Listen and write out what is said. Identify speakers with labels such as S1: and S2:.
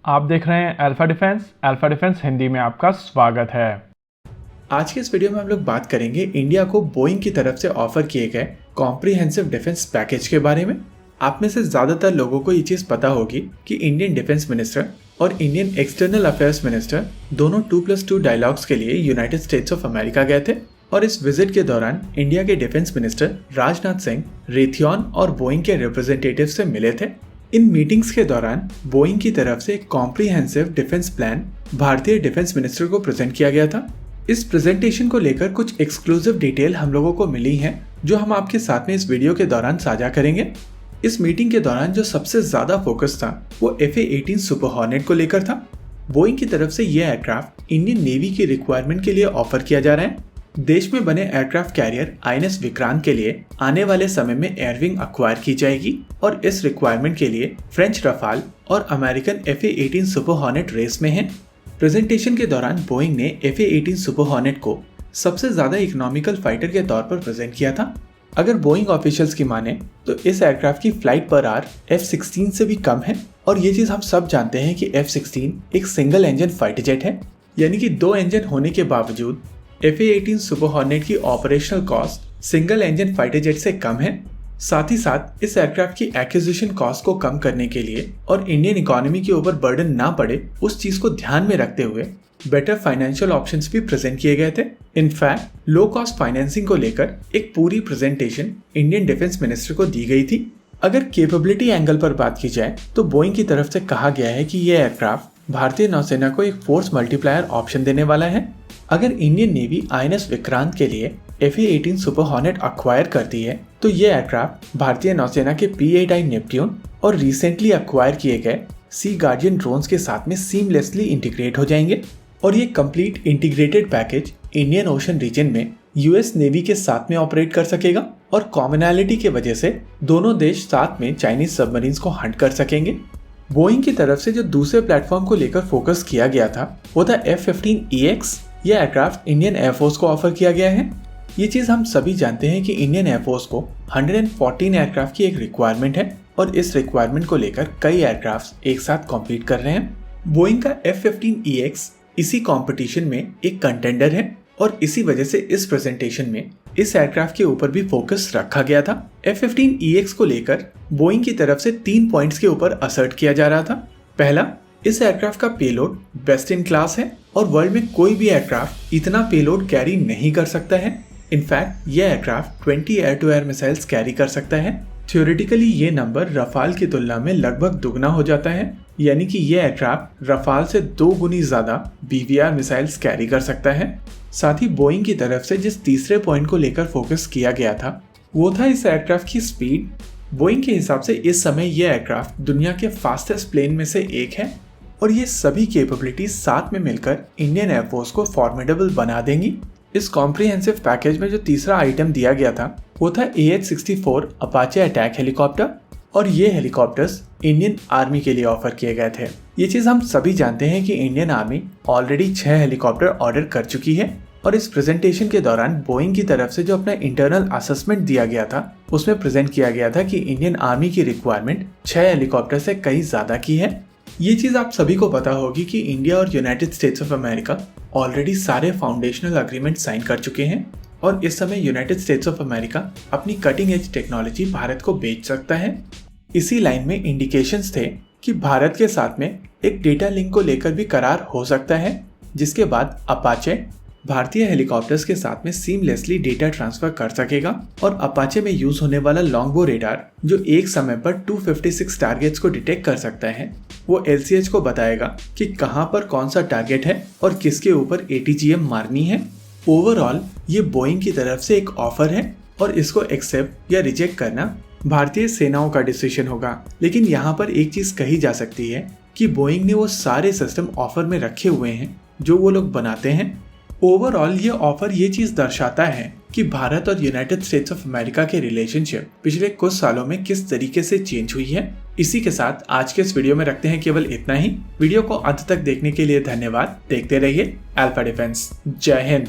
S1: आप देख रहे हैं अल्फा डिफेंस हिंदी में आपका स्वागत है।
S2: आज के इस वीडियो में हम लोग बात करेंगे इंडिया को बोइंग की तरफ से ऑफर किए गए कॉम्प्रिहेंसिव डिफेंस पैकेज के बारे में। आप में से ज्यादातर लोगों को ये चीज पता होगी कि इंडियन डिफेंस मिनिस्टर और इंडियन एक्सटर्नल अफेयर्स मिनिस्टर दोनों 2+2 डायलॉग्स के लिए यूनाइटेड स्टेट्स ऑफ अमेरिका गए थे और इस विजिट के दौरान इंडिया के defence minister Rajnath Singh Raytheon और बोइंग के रिप्रेजेंटेटिव से मिले थे। इन मीटिंग्स के दौरान बोइंग की तरफ से एक कॉम्प्रिहेंसिव डिफेंस प्लान भारतीय डिफेंस मिनिस्टर को प्रेजेंट किया गया था। इस प्रेजेंटेशन को लेकर कुछ एक्सक्लूसिव डिटेल हम लोगों को मिली हैं जो हम आपके साथ में इस वीडियो के दौरान साझा करेंगे। इस मीटिंग के दौरान जो सबसे ज्यादा फोकस था वो FA-18 सुपर हॉर्नेट को लेकर था। बोइंग की तरफ से यह एयरक्राफ्ट इंडियन नेवी की रिक्वायरमेंट के लिए ऑफर किया जा रहा है। देश में बने एयरक्राफ्ट कैरियर INS विक्रांत के लिए आने वाले समय में एयरविंग अक्वायर की जाएगी और इस रिक्वायरमेंट के लिए फ्रेंच रफाल और American FA-18 Super Hornet race में है। प्रेजेंटेशन के दौरान बोइंग ने FA-18 सुपर हॉर्नेट को सबसे ज्यादा इकोनॉमिकल फाइटर के तौर पर प्रेजेंट किया था। अगर बोइंग ऑफिशियल्स की माने तो इस एयरक्राफ्ट की फ्लाइट पर आवर F-16 से भी कम है और ये चीज हम सब जानते हैं कि F-16 एक सिंगल इंजन फाइटर जेट है, यानी कि 2 इंजन होने के बावजूद FA-18 सुपर हॉर्नेट की operational cost single engine fighter jet से कम है। साथ ही साथ इस एयरक्राफ्ट की एक्विजिशन कॉस्ट को कम करने के लिए और इंडियन इकोनॉमी के ऊपर बर्डन ना पड़े उस चीज को ध्यान में रखते हुए बेटर फाइनेंशियल ऑप्शंस भी प्रेजेंट किए गए थे। इनफैक्ट लो कॉस्ट फाइनेंसिंग को लेकर एक पूरी प्रेजेंटेशन इंडियन डिफेंस मिनिस्टर को दी गई थी। अगर कैपेबिलिटी एंगल पर बात की जाए तो बोइंग की तरफ से कहा गया है कि यह एयरक्राफ्ट भारतीय नौसेना को एक फोर्स मल्टीप्लायर ऑप्शन देने वाला है। अगर इंडियन नेवी INS विक्रांत के लिए FA-18 सुपर हॉर्नेट अक्वायर करती है तो यह एयरक्राफ्ट भारतीय नौसेना के P-8I नेपट्यून और रिसेंटली अक्वायर किए गए सी गार्डियन ड्रोन्स के साथ में सीमलेसली इंटीग्रेट हो जाएंगे और ये complete integrated package Indian Ocean region में US नेवी के साथ में ऑपरेट कर सकेगा और कॉमनैलिटी के वजह से दोनों देश साथ में चाइनीज सबमरीन्स को हंट कर सकेंगे। बोइंग की तरफ से जो दूसरे प्लेटफॉर्म को लेकर फोकस किया गया था वो था F-15EX। यह एयरक्राफ्ट इंडियन एयरफोर्स को ऑफर किया गया है। ये चीज हम सभी जानते हैं कि इंडियन एयरफोर्स को 114 एयरक्राफ्ट की एक रिक्वायरमेंट है और इस रिक्वायरमेंट को लेकर कई एयरक्राफ्ट एक साथ कॉम्पीट कर रहे हैं। बोइंग का F-15EX इसी कंपटीशन में एक कंटेंडर है और इसी वजह से इस प्रेजेंटेशन में इस एयरक्राफ्ट के ऊपर भी फोकस रखा गया था। F-15EX को लेकर बोइंग की तरफ से 3 पॉइंट्स के ऊपर असर्ट किया जा रहा था। पहला, इस एयरक्राफ्ट का पेलोड बेस्ट इन क्लास है और वर्ल्ड में कोई भी एयरक्राफ्ट इतना पेलोड कैरी नहीं कर सकता है। इनफैक्ट यह aircraft 20 air to air missiles carry कर सकता है। थ्योरेटिकली ये नंबर रफाल की तुलना में लगभग दुगना हो जाता है, यानी कि यह एयरक्राफ्ट रफाल से 2 गुनी ज्यादा BVR मिसाइल्स कैरी कर सकता है। साथ ही बोइंग की तरफ से जिस तीसरे पॉइंट को लेकर फोकस किया गया था वो था इस एयरक्राफ्ट की स्पीड। बोइंग के हिसाब से इस समय यह एयरक्राफ्ट दुनिया के फास्टेस्ट प्लेन में से एक है और ये सभी कैपेबिलिटीज साथ में मिलकर इंडियन एयरफोर्स को फॉर्मिडेबल बना देंगी। इस कॉम्प्रिहेंसिव पैकेज में जो तीसरा आइटम दिया गया था वो था AH-64 अपाचे अटैक हेलीकॉप्टर और ये हेलीकॉप्टर्स इंडियन आर्मी के लिए ऑफर किए गए थे। ये चीज हम सभी जानते हैं कि Indian army already 6 helicopter order कर चुकी है और इस प्रेजेंटेशन के दौरान बोइंग की तरफ से जो अपना इंटरनल असेसमेंट दिया गया था उसमें प्रेजेंट किया गया था कि इंडियन आर्मी की रिक्वायरमेंट 6 हेलीकॉप्टर से कई ज्यादा की है। ये चीज आप सभी को पता होगी कि इंडिया और United states of America already सारे फाउंडेशनल अग्रीमेंट साइन कर चुके हैं और इस समय यूनाइटेड स्टेट्स ऑफ अमेरिका अपनी कटिंग एज टेक्नोलॉजी भारत को बेच सकता है। इसी लाइन में इंडिकेशंस थे कि भारत के साथ में एक डेटा लिंक को लेकर भी करार हो सकता है, जिसके बाद अपाचे भारतीय हेलीकॉप्टर्स के साथ में सीमलेसली डेटा ट्रांसफर कर सकेगा और अपाचे में यूज होने वाला लॉन्गबो रेडार जो एक समय पर 256 टारगेट्स को डिटेक्ट कर सकता है वो LCH को बताएगा कि कहां पर कौन सा टारगेट है और किसके ऊपर ATGM मारनी है। ओवरऑल ये बोइंग की तरफ से एक ऑफर है और इसको एक्सेप्ट या रिजेक्ट करना भारतीय सेनाओं का डिसीजन होगा। लेकिन यहाँ पर एक चीज कही जा सकती है कि बोइंग ने वो सारे सिस्टम ऑफर में रखे हुए हैं जो वो लोग बनाते हैं। ओवरऑल ये ऑफर ये चीज दर्शाता है कि भारत और यूनाइटेड स्टेट्स ऑफ अमेरिका के रिलेशनशिप पिछले कुछ सालों में किस तरीके से चेंज हुई है। इसी के साथ आज के इस वीडियो में रखते हैं केवल इतना ही। वीडियो को अंत तक देखने के लिए धन्यवाद। देखते रहिए अल्फा डिफेंस। जय हिंद।